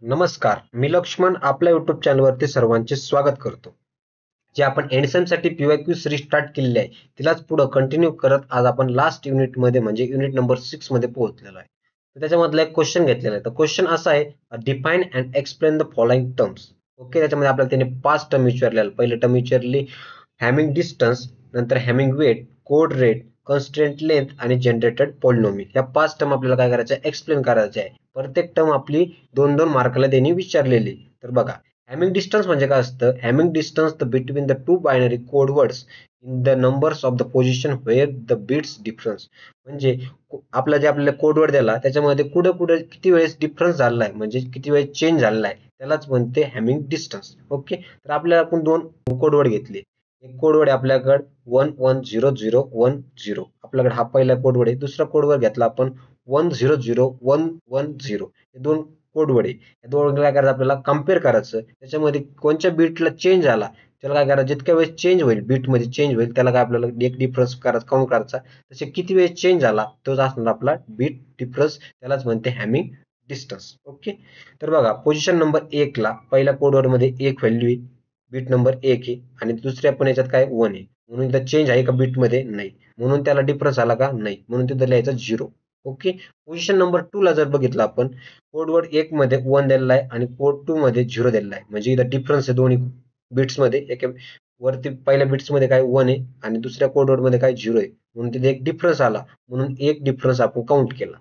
नमस्कार, मी लक्ष्मण आपल्या YouTube चॅनलवरती सर्वांचे स्वागत करतो. जे आपण एनएसएम साठी पीवायक्यू सिरीज स्टार्ट केलेली आहे, तिलाच पुढे कंटिन्यू करत आज आपण लास्ट युनिटमध्ये म्हणजे युनिट नंबर 6 मध्ये पोहोचलेलो आहे. तर त्याच्यामधला एक क्वेश्चन घेतलेला आहे. तर क्वेश्चन असा आहे, define and explain the following terms. Okay, त्याच्यामध्ये आपल्याला त्याने 5 टर्म विचारलेले. पहिली टर्म विचारली हॅमिंग डिस्टन्स, नंतर Hamming weight, code rate, constraint length आणि जनरेटेड पॉलिनॉमी. या 5 टर्म आपल्याला काय करायचं आहे, एक्सप्लेन करायचे आहे. प्रत्येक टर्म आपली 2-2 मार्काला त्यांनी विचारलेली. तर बघा, हॅमिंग डिस्टन्स म्हणजे काय असतं? Hamming distance the between the two binary code words in the numbers of the position where the bits difference. म्हणजे आपला जे आपल्याला कोड वर्ड दिला त्याच्यामध्ये कुठं कुठं किती वेळेस डिफरन्स झालेला आहे, म्हणजे किती वेळेस चेंज झालेला आहे, त्यालाच म्हणते हॅमिंग डिस्टन्स. ओके, तर आपल्याला आपण 2 कोड वर्ड घेतले. एक कोड वर्ड आहे आपल्याकडे 110010. आपल्याकडे हा पहिला कोड वर्ड आहे. दुसरा कोड वर्ड घेतला आपण 100110. हे 2 कोड वर्ड आहे. या दोन काय करायचं, आपल्याला कम्पेअर करायचं. त्याच्यामध्ये कोणत्या बीटला चेंज झाला त्याला काय करायचं, जितक्या वेळेस चेंज होईल बीटमध्ये चेंज होईल त्याला काय आपल्याला एक डिफरन्स करायचा, काउंट करायचा. तसे किती वेळेस चेंज झाला तोच असणार आपला बीट डिफरन्स, त्यालाच म्हणते हॅमिंग डिस्टन्स. ओके, तर बघा पोझिशन नंबर 1 ला पहिल्या कोड वर्ड मध्ये 1 व्हॅल्यू आहे, बीट नंबर 1 आहे, आणि दुसऱ्या पण याच्यात काय 1 आहे, म्हणून इथं चेंज आहे का बीट मध्ये? नाही, म्हणून त्याला डिफरन्स आला का? नाही, म्हणून तिथं लिहायचं 0. ओके, पोझिशन नंबर 2 ला जर बघितलं आपण, कोड वर्ड 1 मध्ये 1 दिलेला आहे आणि कोड 2 मध्ये 0 दिलेला आहे, म्हणजे इथं डिफरन्स आहे दोन्ही बिट्स मध्ये. एक वरती पहिल्या बिट्स मध्ये काय 1 आहे आणि दुसऱ्या कोड वर्ड मध्ये काय 0 आहे, म्हणून तिथे एक डिफरन्स आला, म्हणून एक डिफरन्स आपण काउंट केला.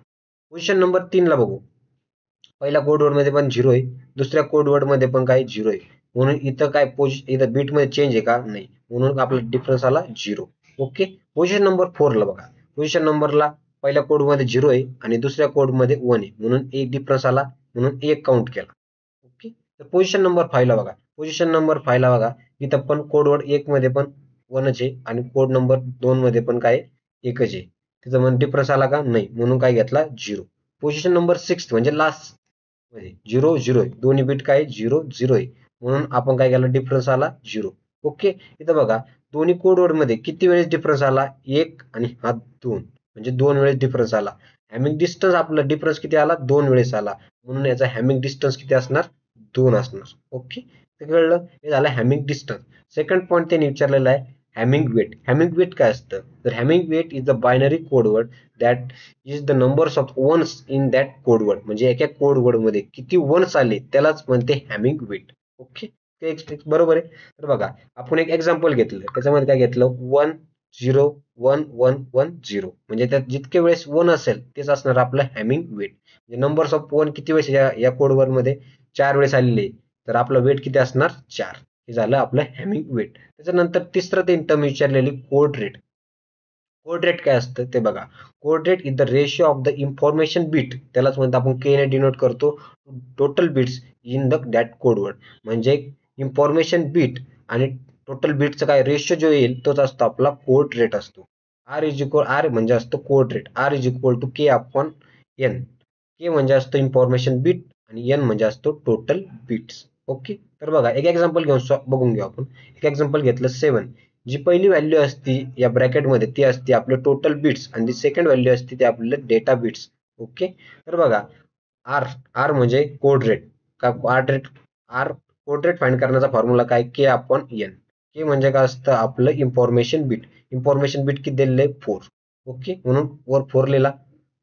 पोझिशन नंबर 3 ला बघू, पहिल्या कोड वर्ड मध्ये पण 0 आहे, दुसऱ्या कोड वर्ड मध्ये पण काय 0 आहे, म्हणून इथं काय इथं बीट मध्ये चेंज आहे का? नाही, म्हणून आपला डिफरन्स आला 0. ओके, पोझिशन नंबर 4 ला बघा, पोझिशन नंबरला पहिल्या कोड मध्ये 0 आहे आणि दुसऱ्या कोड मध्ये 1 आहे, म्हणून एक डिफरन्स आला, म्हणून एक काउंट केला. ओके, तर पोझिशन नंबर 5 ला बघा, पोझिशन नंबर 5 ला बघा, इथं पण कोड वर्ड 1 मध्ये पण 1च आहे आणि कोड नंबर 2 मध्ये पण काय 1च आहे, तिथं मग डिफरन्स आला का? नाही, म्हणून काय घेतला 0. पोझिशन नंबर 6 म्हणजे लास्ट मध्ये 0 0 आहे, दोन्ही बीट काय 0 0 आहे, म्हणून आपण काय केलं, डिफरन्स आला 0. ओके, इथं बघा दोन्ही कोड वर्ड मध्ये किती वेळेस डिफरन्स आला? 1 आणि हा 2, म्हणजे 2 वेळेस डिफरन्स आला. हॅमिंग डिस्टन्स आपला डिफरन्स किती आला? 2 वेळेस आला, म्हणून याचा हॅमिंग डिस्टन्स किती असणार? 2 असणार. ओके, ते कळलं, हे झालं हॅमिंग डिस्टन्स. सेकंड पॉईंट त्यांनी विचारलेला आहे हॅमिंग वेट. हॅमिंग वेट काय असतं? तर Hamming weight is the binary code word that is the numbers of ones in that code word. म्हणजे एका कोड वर्ड मध्ये किती वन्स आले त्यालाच म्हणते हॅमिंग वेट. ओके, ते बरोबर आहे. तर बघा, आपण एक एक्झाम्पल घेतलं, त्याच्यामध्ये काय घेतलं 1 0 1 1 1 0, म्हणजे त्यात जितके वेळेस 1 असेल तेच असणार आपलं हॅमिंग वेट. म्हणजे नंबर्स ऑफ 1 किती वेळेस या कोड वर्ड मध्ये 4 वेळेस आलेले, तर आपलं वेट किती असणार? 4. हे झालं आपलं हॅमिंग वेट. त्याच्यानंतर तिसरं ते टर्म विचारलेली कोड रेट. कोड रेट काय असतं ते बघा, code rate is the ratio of the information bit, त्यालाच म्हणतो आपण के ने डिनोट करतो, total bits in the that code word. म्हणजे इन्फॉर्मेशन बीट आणि टोटल बीटचा काय रेशिओ जो येईल तोच असतो आपला कोड रेट असतो. आर म्हणजे असतो code rate, R is equal to K upon N. K म्हणजे असतो इन्फॉर्मेशन बीट आणि एन म्हणजे असतो टोटल बिट्स. ओके, तर बघा एक एक्झाम्पल घेऊन बघून घेऊ आपण. एक एक्झाम्पल घेतलं 7, जी पहिली व्हॅल्यू असती या ब्रॅकेटमध्ये ती असते आपलं टोटल बिट्स आणि जी सेकंड व्हॅल्यू असते ते आपलं डेटा बिट्स. ओके, तर बघा आर, आर म्हणजे कोड रेट का, आर कोड रेट फाइंड करण्याचा फॉर्म्युला काय? के अपॉन एन. के म्हणजे काय असतं आपलं इन्फॉर्मेशन बिट. इन्फॉर्मेशन बिट किती दिलेले? 4. ओके, म्हणून वर 4 लिहिला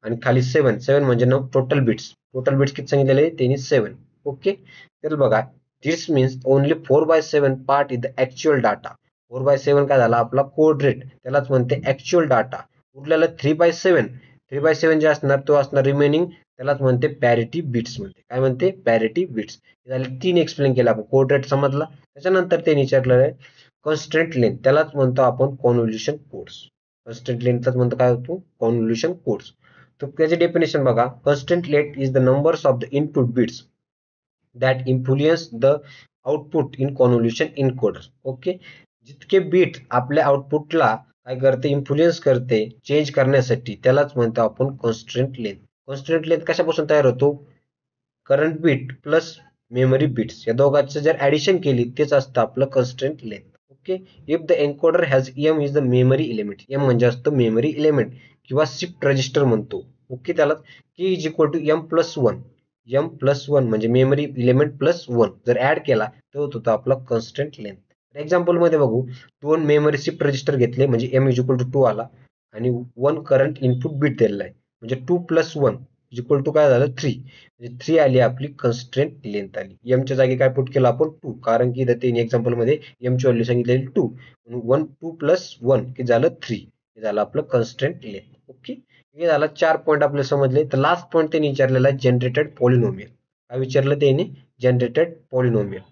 आणि खाली 7. 7 म्हणजे टोटल बिट्स. टोटल बिट्स किती सांगितलेले? त्यांनी 7. ओके, तर बघा this means only 4/7 part is the actual data. 4/7 काय झाला आपला कोड रेट, त्यालाच म्हणते ऍक्च्युअल डाटा. उरलेला 3/7 जे असणार तो असणार रिमेनिंग, त्यालाच म्हणते पॅरिटी बिट्स. म्हणते काय? म्हणते पॅरिटी बिट्स. झाले 3 एक्सप्लेन केला आपण. कोड रेट समजला. त्याच्यानंतर ते विचारलेलं आहे कॉन्स्टंट लेंथ, त्यालाच म्हणतो आपण कॉन्व्होल्युशन कोड्स. कॉन्स्टंट लेंथच म्हणतो काय होतो? Convolution codes. तर त्याची डेफिनेशन बघा, constant length is the numbers of the input bits that influence the output in convolution encoder. Okay, जितके बीट आपल्या आउटपुटला काय करते? इन्फ्लुएन्स करते चेंज करण्यासाठी, त्यालाच म्हणतो आपण कॉन्स्टंट लेंथ. कॉन्स्टंट लेंथ कशापासून तयार होतो? Current bit plus memory bits या दोघांचं जर ऍडिशन केली तेच असतं आपलं constant length. Okay, if the encoder has M is the memory element. M म्हणजे असतं मेमरी एलिमेंट किंवा शिफ्ट रजिस्टर म्हणतो. ओके, त्याला K is equal to M plus 1. M plus one म्हणजे मेमरी इलेमेंट प्लस वन जर add केला तर होतो आपला कॉन्स्टंट लेंथ. एक्झाम्पल मध्ये बघू, दोन मेमरी शिफ्ट रजिस्टर घेतले म्हणजे एम इज इक्वल टू 2 आला आणि वन करंट इनपुट बीट दिलेला आहे म्हणजे 2 प्लस 1 इक्वल टू काय झालं 3 म्हणजे 3 आली आपली कन्स्ट्रेंट लेंथ आली. एम च्या जागी काय पुट केलं आपण 2 कारण की इथं तीन एक्झाम्पल मध्ये एम ची व्हॅल्यू सांगितलेली 2 म्हणून 2 प्लस 1 की झालं 3 हे झालं आपलं कन्स्ट्रेंट लेंथ. ओके, हे झालं 4 पॉईंट आपले समजले. तर लास्ट पॉईंट त्यांनी विचारलेला आहे जनरेटेड पॉलिनोमियल. काय विचारलं त्यांनी? Generated polynomial.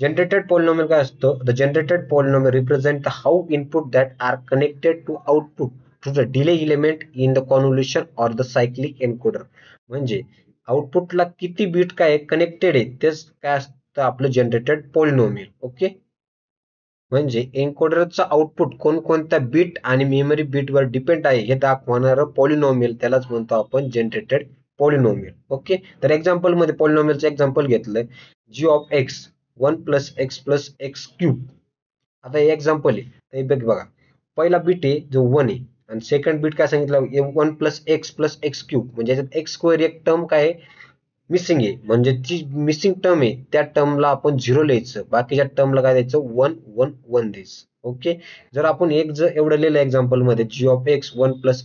जनरेटेड पॉलिनोमियल काय असतं? The generated polynomial represent the how input that are connected to output through the delay element in the convolution or the cyclic encoder. म्हणजे आउटपुटला किती बीट काय कनेक्टेड आहे तेच काय असतं आपलं जनरेटेड पॉलिनोमियल. ओके, म्हणजे एन्कोडरचं आउटपुट कोणकोणत्या बीट आणि मेमरी बीटवर डिपेंड आहे हे दाखवणारं पॉलिनोमियल त्यालाच म्हणतो आपण जनरेटेड पॉलिनोमियल. ओके, तर एक्झाम्पल मध्ये पॉलिनोमियलचं एक्झाम्पल घेतलंय G of X 1 plus X plus X cube. आता हे एक्झाम्पल आहे तर हे बघा, पहिला बीट आहे जो 1 आहे आणि सेकंड बीट काय सांगितलं 1 प्लस एक्स क्यूब म्हणजे याच्यात एक्स स्क्वेअर एक टर्म काय आहे मिसिंग आहे म्हणजे जी मिसिंग टर्म आहे त्या टर्मला आपण 0 लिहायचं, बाकीच्या टर्मला काय द्यायचं 1 1 1 द्यायचं. ओके, जर आपण एक जर एवढं लिहिलं एक्झाम्पल मध्ये G of X 1 plus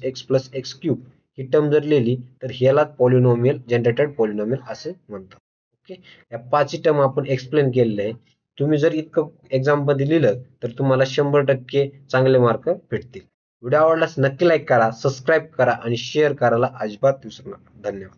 X cube ही टर्म जर लिहिली तर ह्याला पॉलिनोमियल जनरेटेड पॉलिनोमियल असं म्हणतात. ओके, या पाचही टर्म आपण एक्सप्लेन केलेलं आहे. तुम्ही जर इतकं एक्झाम मध्ये लिहिलं तर तुम्हाला 100% चांगले मार्क भेटतील. व्हिडिओ आवडल्यास नक्की लाईक करा, सबस्क्राईब करा आणि शेअर करायला अजिबात विसरू नका. धन्यवाद.